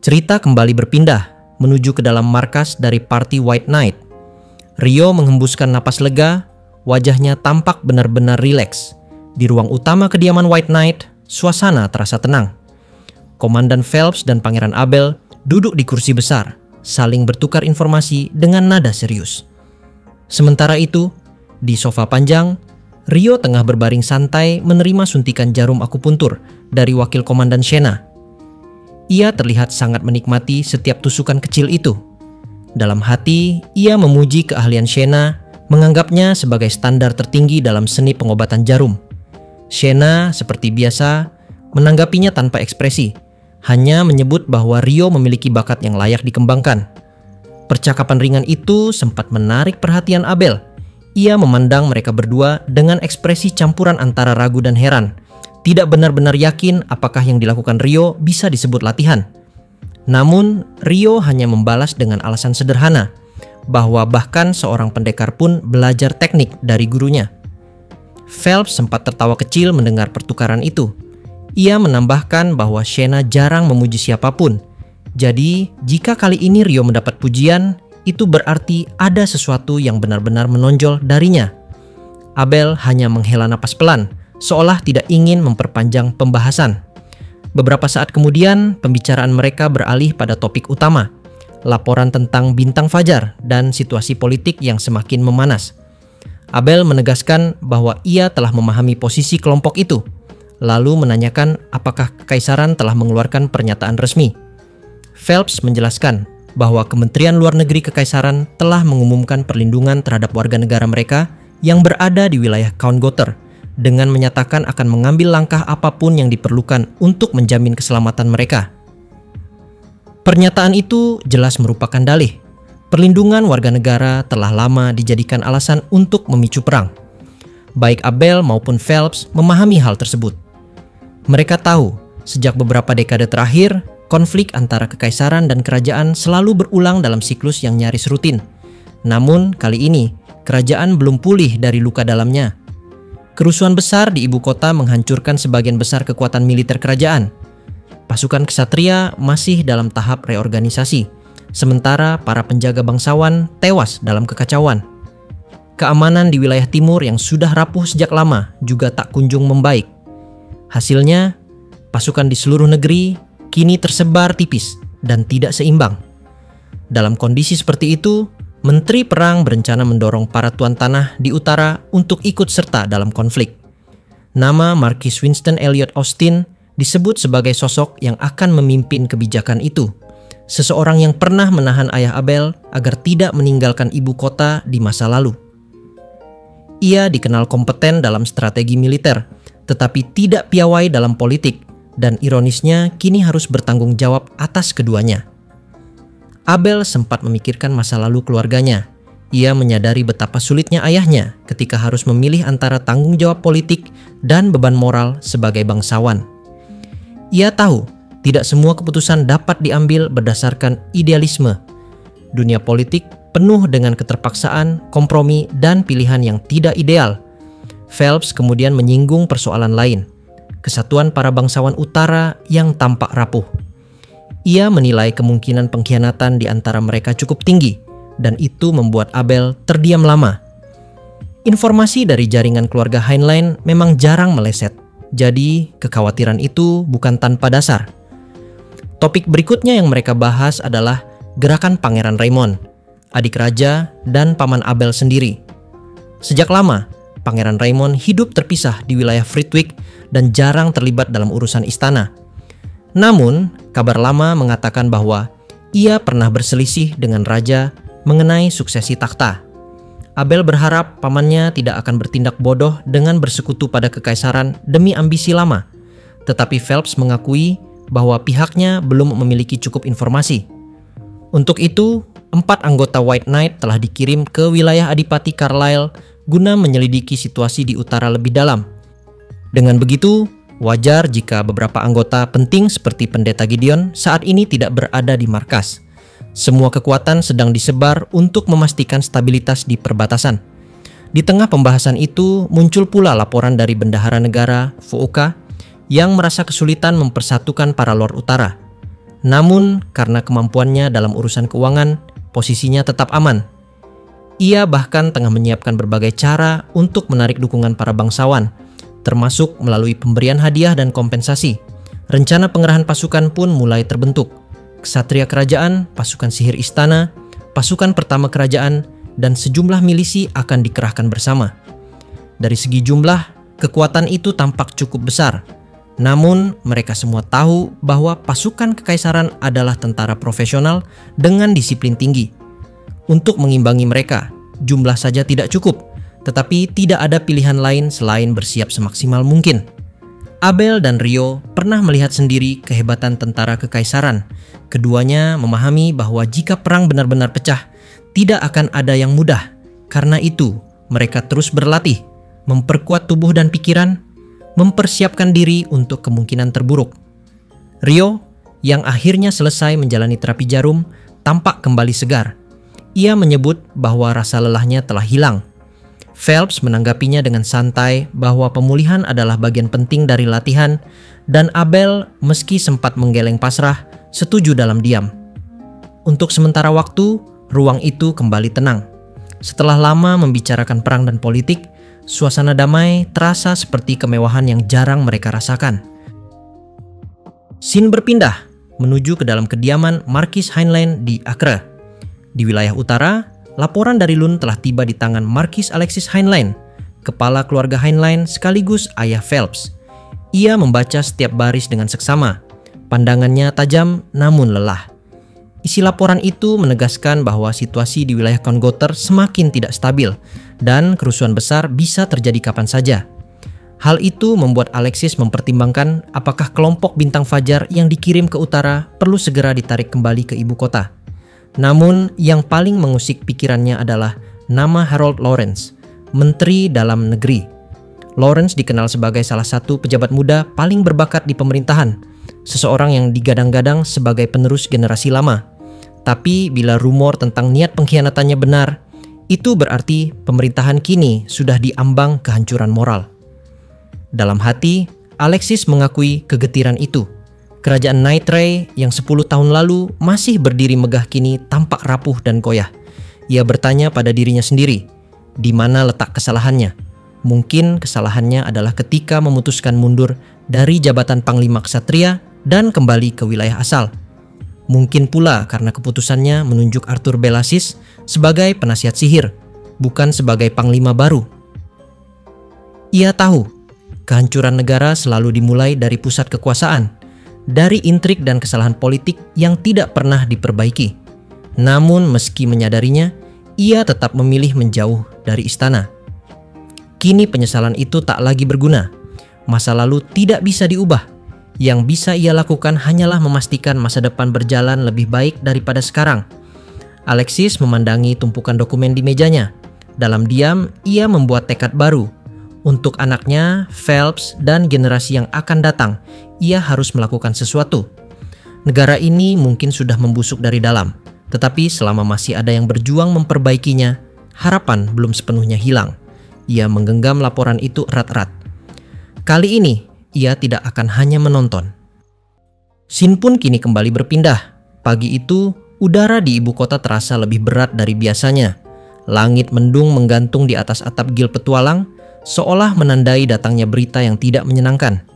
Cerita kembali berpindah menuju ke dalam markas dari party White Knight. Rio menghembuskan napas lega, wajahnya tampak benar-benar rileks. Di ruang utama kediaman White Knight, suasana terasa tenang. Komandan Phelps dan Pangeran Abel duduk di kursi besar, saling bertukar informasi dengan nada serius. Sementara itu, di sofa panjang, Rio tengah berbaring santai menerima suntikan jarum akupuntur dari wakil komandan Shena. Ia terlihat sangat menikmati setiap tusukan kecil itu. Dalam hati, ia memuji keahlian Shena, menganggapnya sebagai standar tertinggi dalam seni pengobatan jarum. Shena, seperti biasa, menanggapinya tanpa ekspresi, hanya menyebut bahwa Rio memiliki bakat yang layak dikembangkan. Percakapan ringan itu sempat menarik perhatian Abel. Ia memandang mereka berdua dengan ekspresi campuran antara ragu dan heran. Tidak benar-benar yakin apakah yang dilakukan Rio bisa disebut latihan. Namun, Rio hanya membalas dengan alasan sederhana, bahwa bahkan seorang pendekar pun belajar teknik dari gurunya. Phelps sempat tertawa kecil mendengar pertukaran itu. Ia menambahkan bahwa Shena jarang memuji siapapun. Jadi, jika kali ini Rio mendapat pujian, itu berarti ada sesuatu yang benar-benar menonjol darinya. Abel hanya menghela napas pelan, seolah tidak ingin memperpanjang pembahasan. Beberapa saat kemudian, pembicaraan mereka beralih pada topik utama, laporan tentang bintang fajar dan situasi politik yang semakin memanas. Abel menegaskan bahwa ia telah memahami posisi kelompok itu, lalu menanyakan apakah Kekaisaran telah mengeluarkan pernyataan resmi. Phelps menjelaskan bahwa Kementerian Luar Negeri Kekaisaran telah mengumumkan perlindungan terhadap warga negara mereka yang berada di wilayah Count Gother, dengan menyatakan akan mengambil langkah apapun yang diperlukan untuk menjamin keselamatan mereka. Pernyataan itu jelas merupakan dalih. Perlindungan warga negara telah lama dijadikan alasan untuk memicu perang. Baik Abel maupun Phelps memahami hal tersebut. Mereka tahu, sejak beberapa dekade terakhir, konflik antara kekaisaran dan kerajaan selalu berulang dalam siklus yang nyaris rutin. Namun, kali ini, kerajaan belum pulih dari luka dalamnya. Kerusuhan besar di ibu kota menghancurkan sebagian besar kekuatan militer kerajaan. Pasukan ksatria masih dalam tahap reorganisasi, sementara para penjaga bangsawan tewas dalam kekacauan. Keamanan di wilayah timur yang sudah rapuh sejak lama juga tak kunjung membaik. Hasilnya, pasukan di seluruh negeri kini tersebar tipis dan tidak seimbang. Dalam kondisi seperti itu, Menteri Perang berencana mendorong para tuan tanah di utara untuk ikut serta dalam konflik. Nama Marquis Winston Elliot Austin disebut sebagai sosok yang akan memimpin kebijakan itu. Seseorang yang pernah menahan ayah Abel agar tidak meninggalkan ibu kota di masa lalu. Ia dikenal kompeten dalam strategi militer, tetapi tidak piawai dalam politik, dan ironisnya kini harus bertanggung jawab atas keduanya. Abel sempat memikirkan masa lalu keluarganya. Ia menyadari betapa sulitnya ayahnya ketika harus memilih antara tanggung jawab politik dan beban moral sebagai bangsawan. Ia tahu tidak semua keputusan dapat diambil berdasarkan idealisme. Dunia politik penuh dengan keterpaksaan, kompromi, dan pilihan yang tidak ideal. Phelps kemudian menyinggung persoalan lain, kesatuan para bangsawan utara yang tampak rapuh. Ia menilai kemungkinan pengkhianatan di antara mereka cukup tinggi, dan itu membuat Abel terdiam lama. Informasi dari jaringan keluarga Heinlein memang jarang meleset, jadi kekhawatiran itu bukan tanpa dasar. Topik berikutnya yang mereka bahas adalah gerakan Pangeran Raymond, adik raja dan paman Abel sendiri. Sejak lama, Pangeran Raymond hidup terpisah di wilayah Frithwick dan jarang terlibat dalam urusan istana. Namun, kabar lama mengatakan bahwa ia pernah berselisih dengan raja mengenai suksesi takhta. Abel berharap pamannya tidak akan bertindak bodoh dengan bersekutu pada kekaisaran demi ambisi lama. Tetapi Phelps mengakui bahwa pihaknya belum memiliki cukup informasi. Untuk itu, 4 anggota White Knight telah dikirim ke wilayah Adipati Carlisle guna menyelidiki situasi di utara lebih dalam. Dengan begitu, wajar jika beberapa anggota penting seperti Pendeta Gideon saat ini tidak berada di markas. Semua kekuatan sedang disebar untuk memastikan stabilitas di perbatasan. Di tengah pembahasan itu, muncul pula laporan dari Bendahara Negara, Foucault, yang merasa kesulitan mempersatukan para Lord Utara. Namun, karena kemampuannya dalam urusan keuangan, posisinya tetap aman. Ia bahkan tengah menyiapkan berbagai cara untuk menarik dukungan para bangsawan, termasuk melalui pemberian hadiah dan kompensasi. Rencana pengerahan pasukan pun mulai terbentuk. Ksatria kerajaan, pasukan sihir istana, pasukan pertama kerajaan, dan sejumlah milisi akan dikerahkan bersama. Dari segi jumlah, kekuatan itu tampak cukup besar. Namun, mereka semua tahu bahwa pasukan kekaisaran adalah tentara profesional dengan disiplin tinggi. Untuk mengimbangi mereka, jumlah saja tidak cukup, tetapi tidak ada pilihan lain selain bersiap semaksimal mungkin. Abel dan Rio pernah melihat sendiri kehebatan tentara kekaisaran. Keduanya memahami bahwa jika perang benar-benar pecah, tidak akan ada yang mudah. Karena itu, mereka terus berlatih, memperkuat tubuh dan pikiran, mempersiapkan diri untuk kemungkinan terburuk. Rio, yang akhirnya selesai menjalani terapi jarum, tampak kembali segar. Ia menyebut bahwa rasa lelahnya telah hilang. Phelps menanggapinya dengan santai bahwa pemulihan adalah bagian penting dari latihan, dan Abel, meski sempat menggeleng pasrah, setuju dalam diam. Untuk sementara waktu, ruang itu kembali tenang. Setelah lama membicarakan perang dan politik, suasana damai terasa seperti kemewahan yang jarang mereka rasakan. Scene berpindah menuju ke dalam kediaman Marquis Heinlein di Acre. Di wilayah utara, laporan dari Lund telah tiba di tangan Marquis Alexis Heinlein, kepala keluarga Heinlein sekaligus ayah Phelps. Ia membaca setiap baris dengan seksama. Pandangannya tajam namun lelah. Isi laporan itu menegaskan bahwa situasi di wilayah Kongoter semakin tidak stabil dan kerusuhan besar bisa terjadi kapan saja. Hal itu membuat Alexis mempertimbangkan apakah kelompok bintang fajar yang dikirim ke utara perlu segera ditarik kembali ke ibu kota. Namun, yang paling mengusik pikirannya adalah nama Harold Lawrence, Menteri Dalam Negeri. Lawrence dikenal sebagai salah satu pejabat muda paling berbakat di pemerintahan, seseorang yang digadang-gadang sebagai penerus generasi lama. Tapi bila rumor tentang niat pengkhianatannya benar, itu berarti pemerintahan kini sudah diambang kehancuran moral. Dalam hati, Alexis mengakui kegetiran itu. Kerajaan Nightrae yang 10 tahun lalu masih berdiri megah kini tampak rapuh dan goyah. Ia bertanya pada dirinya sendiri, di mana letak kesalahannya? Mungkin kesalahannya adalah ketika memutuskan mundur dari jabatan Panglima Ksatria dan kembali ke wilayah asal. Mungkin pula karena keputusannya menunjuk Arthur Belasis sebagai penasihat sihir, bukan sebagai panglima baru. Ia tahu, kehancuran negara selalu dimulai dari pusat kekuasaan, dari intrik dan kesalahan politik yang tidak pernah diperbaiki. Namun meski menyadarinya, ia tetap memilih menjauh dari istana. Kini penyesalan itu tak lagi berguna. Masa lalu tidak bisa diubah. Yang bisa ia lakukan hanyalah memastikan masa depan berjalan lebih baik daripada sekarang. Alexis memandangi tumpukan dokumen di mejanya. Dalam diam, ia membuat tekad baru. Untuk anaknya, Phelps, dan generasi yang akan datang, ia harus melakukan sesuatu. Negara ini mungkin sudah membusuk dari dalam, tetapi selama masih ada yang berjuang memperbaikinya, harapan belum sepenuhnya hilang. Ia menggenggam laporan itu erat-erat. Kali ini, ia tidak akan hanya menonton. Scene pun kini kembali berpindah. Pagi itu, udara di ibu kota terasa lebih berat dari biasanya. Langit mendung menggantung di atas atap gil petualang, seolah menandai datangnya berita yang tidak menyenangkan.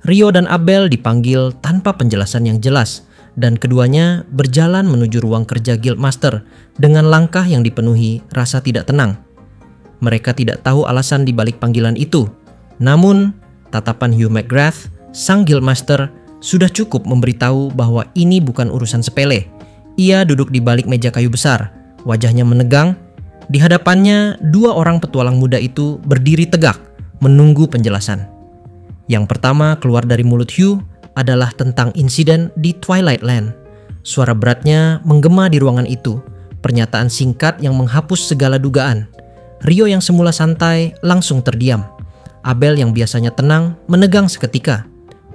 Rio dan Abel dipanggil tanpa penjelasan yang jelas, dan keduanya berjalan menuju ruang kerja Guildmaster dengan langkah yang dipenuhi rasa tidak tenang. Mereka tidak tahu alasan di balik panggilan itu, namun tatapan Hugh McGrath, sang Guildmaster, sudah cukup memberitahu bahwa ini bukan urusan sepele. Ia duduk di balik meja kayu besar, wajahnya menegang. Di hadapannya, dua orang petualang muda itu berdiri tegak, menunggu penjelasan. Yang pertama keluar dari mulut Hugh adalah tentang insiden di Twilight Land. Suara beratnya menggema di ruangan itu, pernyataan singkat yang menghapus segala dugaan. Rio yang semula santai langsung terdiam. Abel yang biasanya tenang menegang seketika.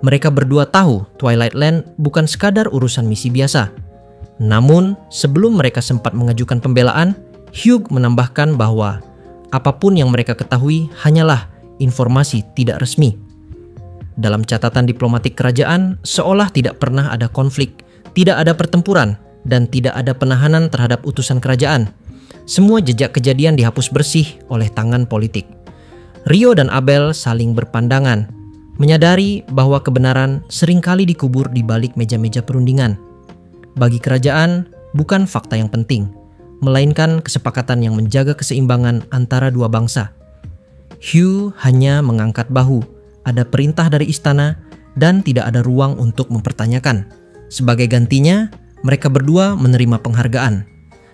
Mereka berdua tahu Twilight Land bukan sekadar urusan misi biasa. Namun, sebelum mereka sempat mengajukan pembelaan, Hugh menambahkan bahwa apapun yang mereka ketahui hanyalah informasi tidak resmi. Dalam catatan diplomatik kerajaan, seolah tidak pernah ada konflik, Tidak ada pertempuran dan tidak ada penahanan terhadap utusan kerajaan. Semua jejak kejadian dihapus bersih oleh tangan politik. Rio dan Abel saling berpandangan, menyadari bahwa kebenaran seringkali dikubur di balik meja-meja perundingan. Bagi kerajaan, bukan fakta yang penting, melainkan kesepakatan yang menjaga keseimbangan antara dua bangsa. Hugh hanya mengangkat bahu, ada perintah dari istana, dan tidak ada ruang untuk mempertanyakan. Sebagai gantinya, mereka berdua menerima penghargaan.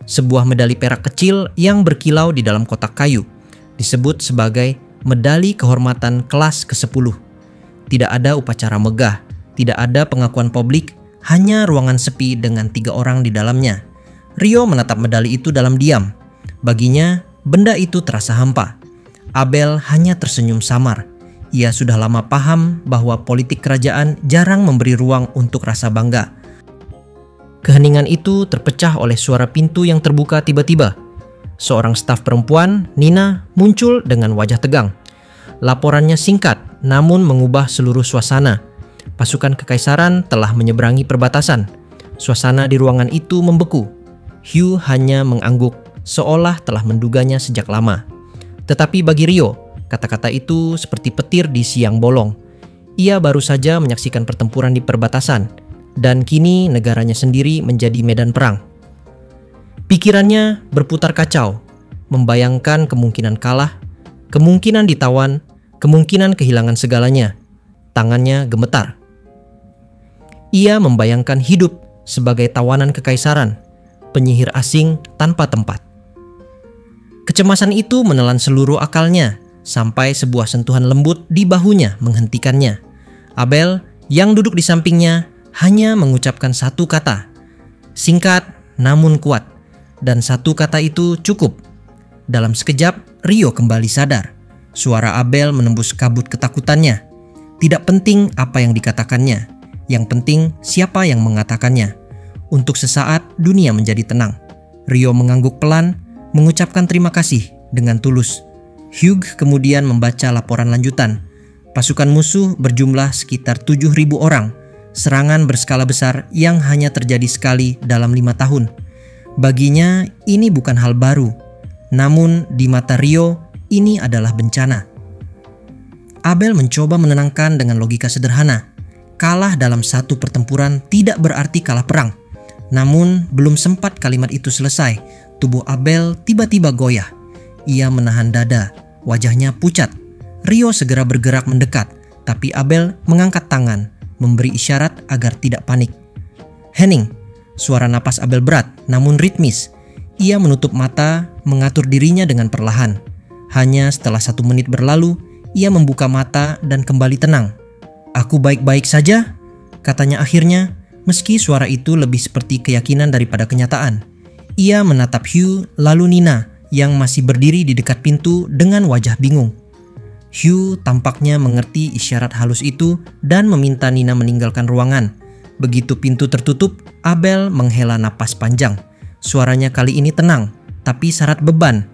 Sebuah medali perak kecil yang berkilau di dalam kotak kayu, disebut sebagai medali kehormatan kelas ke-10. Tidak ada upacara megah, tidak ada pengakuan publik, hanya ruangan sepi dengan 3 orang di dalamnya. Rio menatap medali itu dalam diam. Baginya, benda itu terasa hampa. Abel hanya tersenyum samar. Ia sudah lama paham bahwa politik kerajaan jarang memberi ruang untuk rasa bangga. Keheningan itu terpecah oleh suara pintu yang terbuka tiba-tiba. Seorang staf perempuan, Nina, muncul dengan wajah tegang. Laporannya singkat, namun mengubah seluruh suasana. Pasukan kekaisaran telah menyeberangi perbatasan. Suasana di ruangan itu membeku. Hugh hanya mengangguk, seolah telah menduganya sejak lama. Tetapi bagi Rio, kata-kata itu seperti petir di siang bolong. Ia baru saja menyaksikan pertempuran di perbatasan, dan kini negaranya sendiri menjadi medan perang. Pikirannya berputar kacau, membayangkan kemungkinan kalah, kemungkinan ditawan, kemungkinan kehilangan segalanya. Tangannya gemetar. Ia membayangkan hidup sebagai tawanan kekaisaran, penyihir asing tanpa tempat. Kecemasan itu menelan seluruh akalnya, sampai sebuah sentuhan lembut di bahunya menghentikannya. Abel yang duduk di sampingnya hanya mengucapkan satu kata, singkat namun kuat, dan satu kata itu cukup. Dalam sekejap, Rio kembali sadar. Suara Abel menembus kabut ketakutannya. Tidak penting apa yang dikatakannya, yang penting siapa yang mengatakannya. Untuk sesaat, dunia menjadi tenang. Rio mengangguk pelan, mengucapkan terima kasih dengan tulus. Hugh kemudian membaca laporan lanjutan. Pasukan musuh berjumlah sekitar 7.000 orang. Serangan berskala besar yang hanya terjadi sekali dalam 5 tahun. Baginya ini bukan hal baru, namun di mata Rio ini adalah bencana. Abel mencoba menenangkan dengan logika sederhana. Kalah dalam satu pertempuran tidak berarti kalah perang. Namun belum sempat kalimat itu selesai, tubuh Abel tiba-tiba goyah. Ia menahan dada, wajahnya pucat. Rio segera bergerak mendekat, tapi Abel mengangkat tangan, memberi isyarat agar tidak panik. "Henning," suara napas Abel berat namun ritmis. Ia menutup mata, mengatur dirinya dengan perlahan. Hanya setelah 1 menit berlalu, ia membuka mata dan kembali tenang. "Aku baik-baik saja," katanya akhirnya, meski suara itu lebih seperti keyakinan daripada kenyataan. Ia menatap Hugh lalu Nina yang masih berdiri di dekat pintu dengan wajah bingung. Hugh tampaknya mengerti isyarat halus itu dan meminta Nina meninggalkan ruangan. Begitu pintu tertutup, Abel menghela napas panjang. Suaranya kali ini tenang, tapi syarat beban.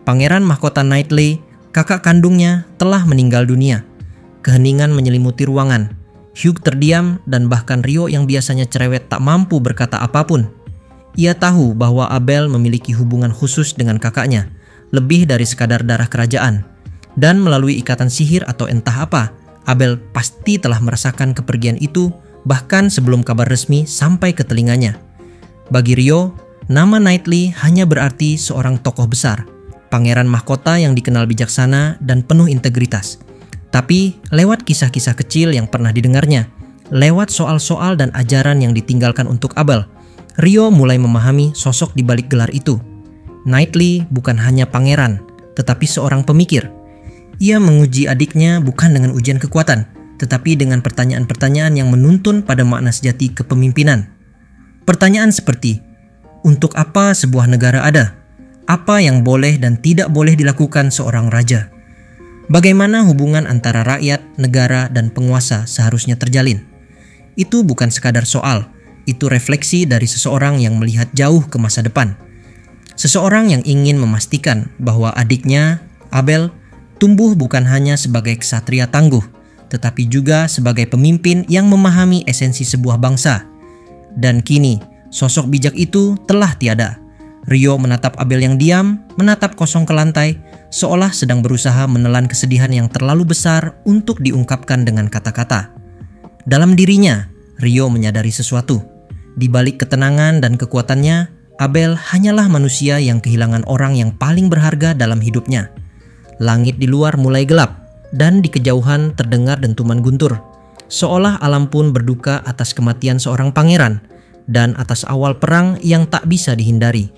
Pangeran mahkota Knightley, kakak kandungnya, telah meninggal dunia. Keheningan menyelimuti ruangan. Hugh terdiam dan bahkan Rio yang biasanya cerewet tak mampu berkata apapun. Ia tahu bahwa Abel memiliki hubungan khusus dengan kakaknya, lebih dari sekadar darah kerajaan. Dan melalui ikatan sihir atau entah apa, Abel pasti telah merasakan kepergian itu bahkan sebelum kabar resmi sampai ke telinganya. Bagi Rio, nama Knightley hanya berarti seorang tokoh besar, pangeran mahkota yang dikenal bijaksana dan penuh integritas. Tapi lewat kisah-kisah kecil yang pernah didengarnya, lewat soal-soal dan ajaran yang ditinggalkan untuk Abel, Rio mulai memahami sosok di balik gelar itu. Knightley bukan hanya pangeran, tetapi seorang pemikir. Ia menguji adiknya bukan dengan ujian kekuatan, tetapi dengan pertanyaan-pertanyaan yang menuntun pada makna sejati kepemimpinan. Pertanyaan seperti, untuk apa sebuah negara ada? Apa yang boleh dan tidak boleh dilakukan seorang raja? Bagaimana hubungan antara rakyat, negara, dan penguasa seharusnya terjalin? Itu bukan sekadar soal, itu refleksi dari seseorang yang melihat jauh ke masa depan. Seseorang yang ingin memastikan bahwa adiknya, Abel, tumbuh bukan hanya sebagai ksatria tangguh, tetapi juga sebagai pemimpin yang memahami esensi sebuah bangsa. Dan kini, sosok bijak itu telah tiada. Rio menatap Abel yang diam, menatap kosong ke lantai, seolah sedang berusaha menelan kesedihan yang terlalu besar untuk diungkapkan dengan kata-kata. Dalam dirinya, Rio menyadari sesuatu. Di balik ketenangan dan kekuatannya, Abel hanyalah manusia yang kehilangan orang yang paling berharga dalam hidupnya. Langit di luar mulai gelap, dan di kejauhan terdengar dentuman guntur. Seolah alam pun berduka atas kematian seorang pangeran dan atas awal perang yang tak bisa dihindari.